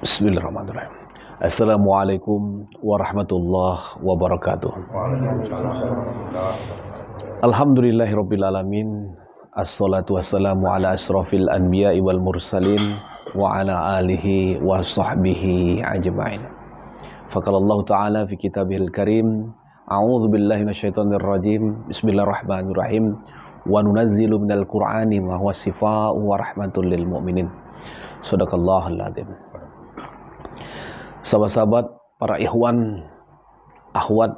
Bismillahirrahmanirrahim. Assalamualaikum warahmatullahi wabarakatuh. Alhamdulillahirrabbilalamin. Assalatu wassalamu ala asrafil anbiya'i wal mursalin wa ala alihi wa sahbihi ajma'in. Faqalallahu ta'ala fi kitabihil karim, a'udzu billahi minasyaitonir rajim. Bismillahirrahmanirrahim. Wa nunazzilu minal qur'ani ma huwa shifaa'un wa rahmatul lil mu'minin. Shadaqallahul adzim. Sahabat-sahabat, para ikhwan, akhwat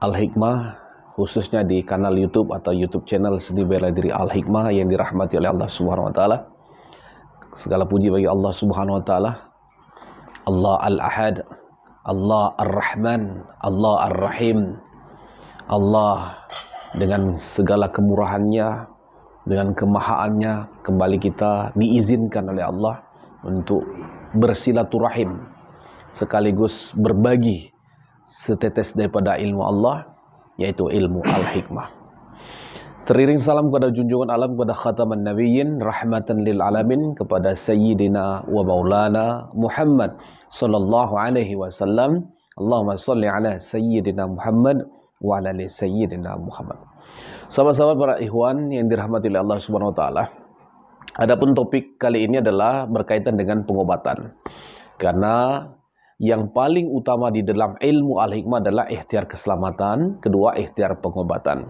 Al-Hikmah, khususnya di kanal YouTube atau YouTube channel Seni Bela Diri Al-Hikmah yang dirahmati oleh Allah Subhanahu wa taala. Segala puji bagi Allah Subhanahu wa taala. Allah Al-Ahad, Allah Ar-Rahman, Allah Ar-Rahim. Allah dengan segala kemurahannya, dengan kemahaannya, kembali kita diizinkan oleh Allah untuk bersilaturahim sekaligus berbagi setetes daripada ilmu Allah, yaitu ilmu Al-Hikmah. Teriring salam kepada junjungan alam, kepada khataman nabiyyin, rahmatan lil alamin, kepada sayyidina wa maulana Muhammad sallallahu alaihi wasallam. Allahumma shalli ala sayyidina Muhammad wa ala ali sayyidina Muhammad. Sahabat-sahabat para ikhwan yang dirahmati oleh Allah Subhanahu wa taala. Adapun topik kali ini adalah berkaitan dengan pengobatan. Karena yang paling utama di dalam ilmu Al-Hikmah adalah ikhtiar keselamatan, kedua ikhtiar pengobatan.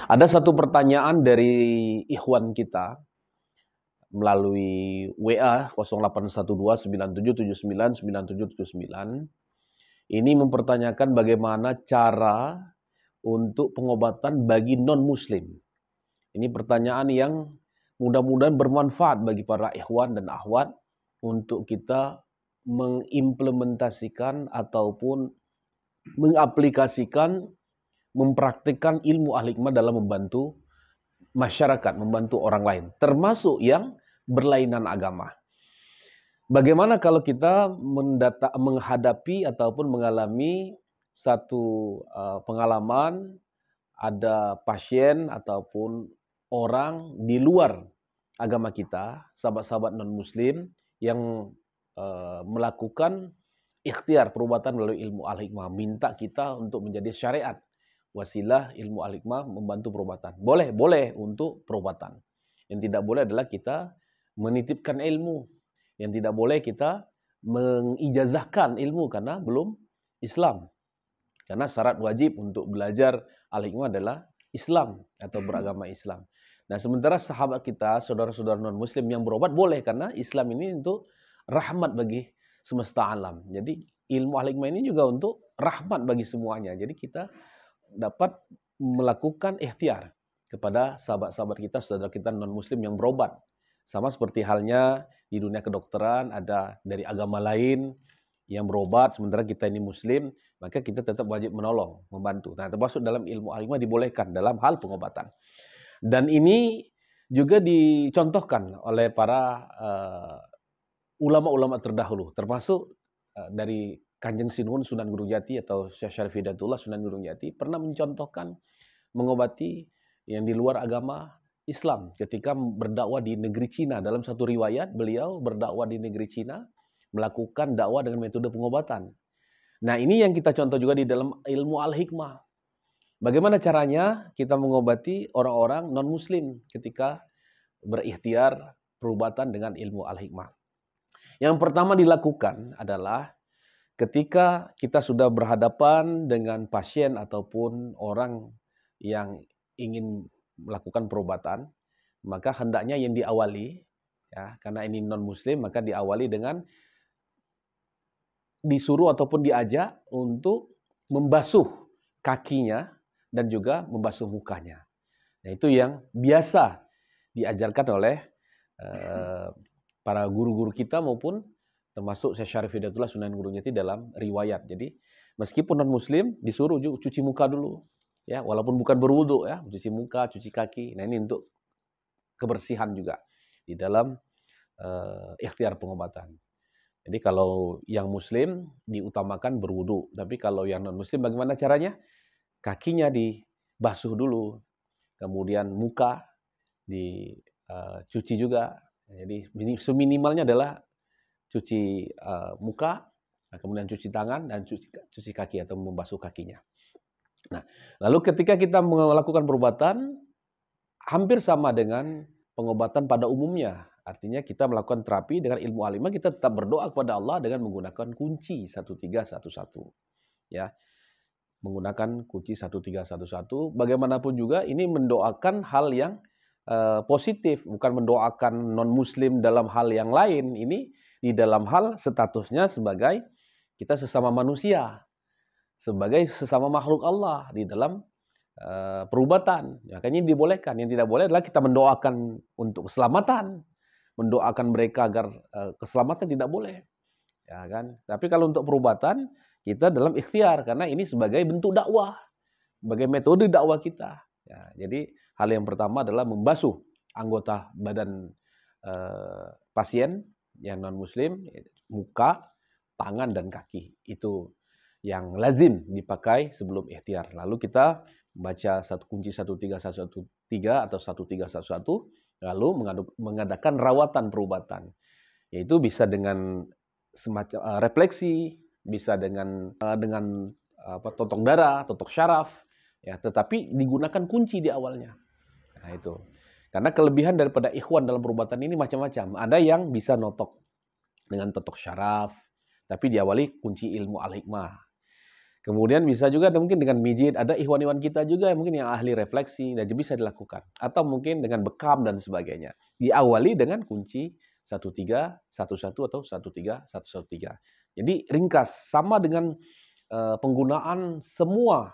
Ada satu pertanyaan dari ikhwan kita melalui WA 081297799779. Ini mempertanyakan bagaimana cara untuk pengobatan bagi non-muslim. Ini pertanyaan yang mudah-mudahan bermanfaat bagi para ikhwan dan akhwat untuk kita mengimplementasikan ataupun mengaplikasikan, mempraktikkan ilmu Al-Hikmah dalam membantu masyarakat, membantu orang lain, termasuk yang berlainan agama. Bagaimana kalau kita menghadapi ataupun mengalami satu pengalaman, ada pasien ataupun orang di luar agama kita, sahabat-sahabat non-muslim yang melakukan ikhtiar perubatan melalui ilmu Al-Hikmah, minta kita untuk menjadi syariat, wasilah ilmu Al-Hikmah membantu perubatan. Boleh untuk perubatan. Yang tidak boleh adalah kita menitipkan ilmu. Yang tidak boleh kita mengijazahkan ilmu karena belum Islam. Karena syarat wajib untuk belajar Al-Hikmah adalah Islam atau beragama Islam. Nah, sementara sahabat kita, saudara-saudara non-muslim yang berobat boleh, karena Islam ini untuk rahmat bagi semesta alam. Jadi ilmu Al-Hikmah ini juga untuk rahmat bagi semuanya. Jadi kita dapat melakukan ikhtiar kepada sahabat-sahabat kita, saudara kita non-muslim yang berobat. Sama seperti halnya di dunia kedokteran, ada dari agama lain yang berobat, sementara kita ini muslim, maka kita tetap wajib menolong, membantu. Nah, termasuk dalam ilmu Al-Hikmah dibolehkan dalam hal pengobatan. Dan ini juga dicontohkan oleh para ulama-ulama terdahulu, termasuk dari Kanjeng Sinun Sunan Gunung Jati atau Syekh Syarif Hidayatullah Sunan Gunung Jati pernah mencontohkan mengobati yang di luar agama Islam ketika berdakwah di negeri Cina. Dalam satu riwayat beliau berdakwah di negeri Cina, melakukan dakwah dengan metode pengobatan. Nah, ini yang kita contoh juga di dalam ilmu Al-Hikmah. Bagaimana caranya kita mengobati orang-orang non-muslim ketika berikhtiar perubatan dengan ilmu Al-Hikmah. Yang pertama dilakukan adalah ketika kita sudah berhadapan dengan pasien ataupun orang yang ingin melakukan perubatan, maka hendaknya yang diawali, ya, karena ini non-muslim, maka diawali dengan disuruh ataupun diajak untuk membasuh kakinya dan juga membasuh mukanya. Nah, itu yang biasa diajarkan oleh para guru-guru kita maupun termasuk Syekh Syarif Hidayatullah Sunan Gunung Jati dalam riwayat. Jadi meskipun non-muslim disuruh juga cuci muka dulu, ya, walaupun bukan berwudu, ya, cuci muka, cuci kaki. Nah, ini untuk kebersihan juga di dalam ikhtiar pengobatan. Jadi kalau yang muslim diutamakan berwudu, tapi kalau yang non-muslim bagaimana caranya? Kakinya dibasuh dulu, kemudian muka dicuci juga. Jadi seminimalnya adalah cuci muka, kemudian cuci tangan, dan cuci kaki atau membasuh kakinya. Nah, lalu ketika kita melakukan perubatan, hampir sama dengan pengobatan pada umumnya. Artinya kita melakukan terapi dengan ilmu al-hikmah, kita tetap berdoa kepada Allah dengan menggunakan kunci 1311. Ya, menggunakan kunci 1311. Bagaimanapun juga ini mendoakan hal yang positif, bukan mendoakan non-muslim dalam hal yang lain. Ini di dalam hal statusnya sebagai kita sesama manusia, sebagai sesama makhluk Allah di dalam perubatan. Makanya dibolehkan. Yang tidak boleh adalah kita mendoakan untuk keselamatan, mendoakan mereka agar keselamatan tidak boleh. Ya kan? Tapi kalau untuk perubatan kita dalam ikhtiar karena ini sebagai bentuk dakwah, sebagai metode dakwah kita. Ya, jadi hal yang pertama adalah membasuh anggota badan pasien yang non muslim, muka, tangan dan kaki. Itu yang lazim dipakai sebelum ikhtiar. Lalu kita membaca kunci 1311 atau 1311, lalu mengadakan rawatan perubatan. Yaitu bisa dengan semacam refleksi, bisa dengan totok darah, totok syaraf, ya, tetapi digunakan kunci di awalnya. Nah, itu. Karena kelebihan daripada ikhwan dalam perubatan ini macam-macam. Ada yang bisa notok dengan totok syaraf, tapi diawali kunci ilmu al-hikmah. Kemudian bisa juga mungkin dengan mijit, ada ikhwan-ikhwan kita juga yang mungkin yang ahli refleksi, dan bisa dilakukan. Atau mungkin dengan bekam dan sebagainya. Diawali dengan kunci 1311 atau 13113. Jadi ringkas, sama dengan penggunaan semua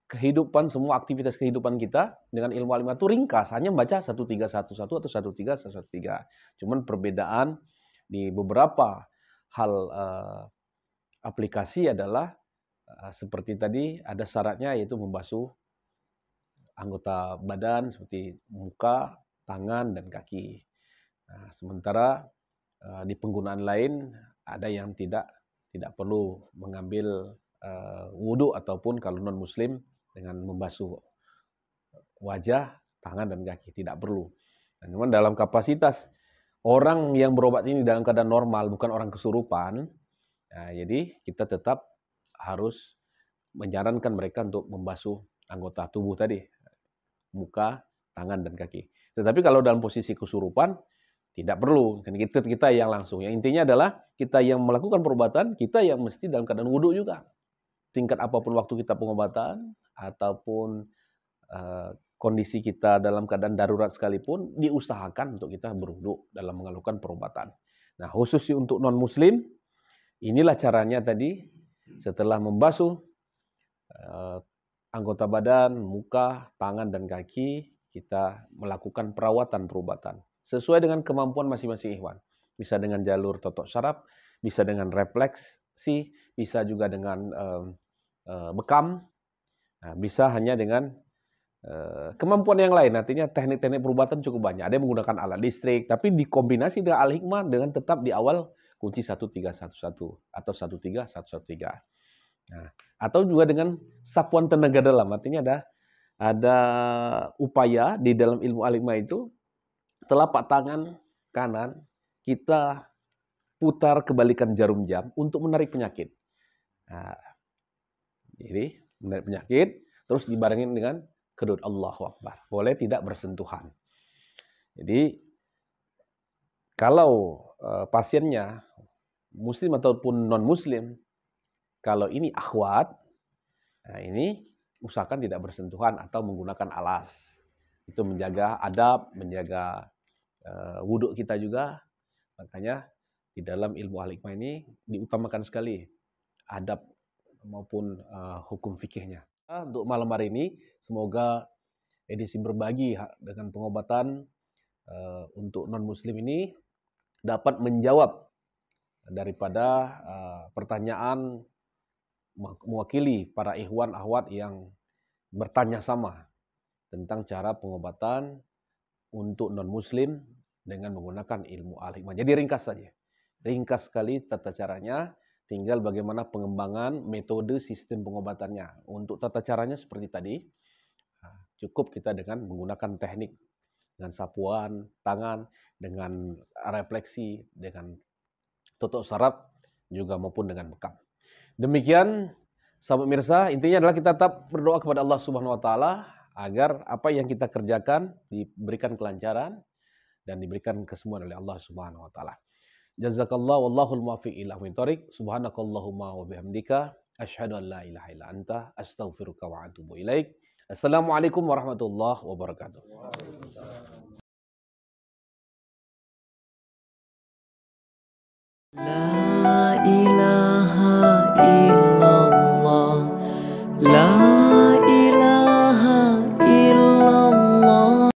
kehidupan, semua aktivitas kehidupan kita dengan ilmu al-hikmah itu ringkas, hanya membaca 1311 atau 13113. Cuman perbedaan di beberapa hal aplikasi adalah seperti tadi ada syaratnya, yaitu membasuh anggota badan seperti muka, tangan, dan kaki. Nah, sementara di penggunaan lain ada yang tidak perlu mengambil wudhu ataupun kalau non muslim dengan membasuh wajah, tangan, dan kaki, tidak perlu. Nah, namun dalam kapasitas orang yang berobat ini dalam keadaan normal, bukan orang kesurupan, nah, jadi kita tetap harus menyarankan mereka untuk membasuh anggota tubuh tadi, muka, tangan, dan kaki. Tetapi kalau dalam posisi kesurupan, tidak perlu. Kita yang langsung. Yang intinya adalah kita yang melakukan perobatan, kita yang mesti dalam keadaan wudhu juga. Singkat apapun waktu kita pengobatan, ataupun kondisi kita dalam keadaan darurat sekalipun, diusahakan untuk kita berwudhu dalam melakukan perobatan. Nah, khusus untuk non-muslim, inilah caranya tadi, setelah membasuh anggota badan, muka, tangan, dan kaki, kita melakukan perawatan perubatan. Sesuai dengan kemampuan masing-masing ikhwan. Bisa dengan jalur totok syaraf, bisa dengan refleksi, bisa juga dengan bekam, nah, bisa hanya dengan kemampuan yang lain. Artinya teknik-teknik perubatan cukup banyak. Ada yang menggunakan alat listrik, tapi dikombinasi dengan al-hikmah dengan tetap di awal kunci 1311 atau 13113. Nah, atau juga dengan sapuan tenaga dalam. Artinya ada upaya di dalam ilmu al-hikmah itu, telapak tangan kanan kita putar kebalikan jarum jam untuk menarik penyakit. Nah, jadi menarik penyakit, terus dibarengin dengan kedut Allahu Akbar. Boleh tidak bersentuhan. Jadi kalau pasiennya muslim ataupun non-muslim, kalau ini akhwat, nah ini usahakan tidak bersentuhan atau menggunakan alas. Itu menjaga adab, menjaga wudhu kita juga. Makanya di dalam ilmu al-hikmah ini diutamakan sekali adab maupun hukum fikihnya. Untuk malam hari ini, semoga edisi berbagi dengan pengobatan untuk non-muslim ini dapat menjawab daripada pertanyaan mewakili para ikhwan akhwat yang bertanya sama tentang cara pengobatan untuk non-muslim dengan menggunakan ilmu al-hikmah. Jadi ringkas saja. Ringkas sekali tata caranya, tinggal bagaimana pengembangan metode sistem pengobatannya. Untuk tata caranya seperti tadi, cukup kita dengan menggunakan teknik dengan sapuan tangan, dengan refleksi, dengan tutup saraf, juga maupun dengan bekam. Demikian sahabat mirsa, intinya adalah kita tetap berdoa kepada Allah Subhanahu wa taala agar apa yang kita kerjakan diberikan kelancaran dan diberikan kesembuhan oleh Allah Subhanahu wa taala. Jazakallahu wallahul muwaffiq ila aqwamit thoriq. Subhanakallahumma wa bihamdika asyhadu an la ilaha illa anta astaghfiruka wa atubu ilaik. Assalamualaikum warahmatullahi wabarakatuh.